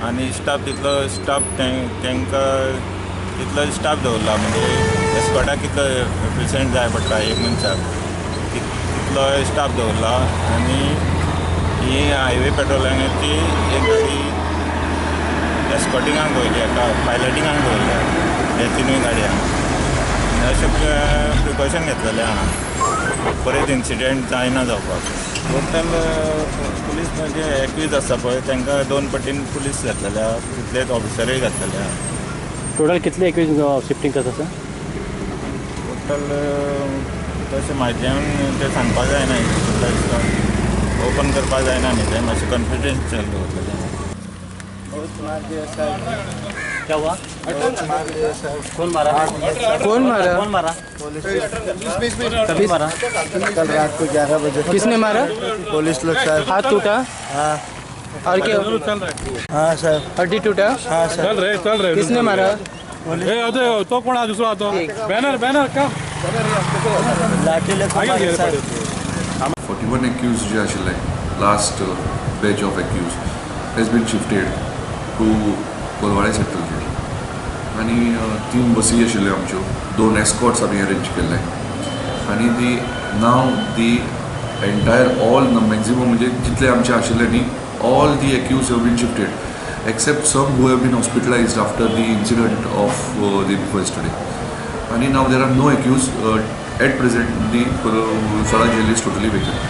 आनी स्टाफ तांकां तितलो स्टाफ दवरला म्हणजे एस्कॉर्टाक कितलो पेशंट जाय पडटा एक मनशाक तितलो स्टाफ दवरला आनी ही हायवे पेट्रोलिंगाची एक गाडी एस्कॉर्टिंगाक दवरली हाका पायलटिंगाक दवरल्या हे तिनूय गाडयांक अशें प्रिकॉशन घेतलेलें आहा परत इन्सिडेंट जायना जावपाक टोटल पुलीस म्हणजे 21 आसा पळय तांकां 2 पटीन पुलीस घातलेले आहा तितलेच ऑफिसरूय घातलेले आहा टोटल कितले 21 शिफ्टिंग आसा टोटल तशें म्हाजें तें सांगपाक जायना ओपन करपाक जायना न्ही तें मातशें कॉन्फिडेन्शियल दवरलेलें क्या हुआ कौन मारा कभी मारा कल रात को 11 बजे किसने मारा पुलिस लोग सर। हाथ टूटा हाँ और क्या हाँ सर। हड्डी टूटा हाँ सर। चल रहे किसने मारा तो कोण हा दुसरा तो बॅनर का लाठी लेकर मारे सर। 41 accused जे आशिल्ले last batch of accused has been shifted to Colvale central jail आनी 3 बसी आशिल्ल्यो आमच्यो 2 एस्कॉर्ट्स आमी अरेंज केल्ले आनी नाव दी एंटायर ऑल मॅक्झिमम म्हणजे जितले आमचे आशिल्ले न्ही all the accused have been shifted except some who have been hospitalized after the incident of the inquest today. And now there are no accused. At present, the Sola jail is totally vacant.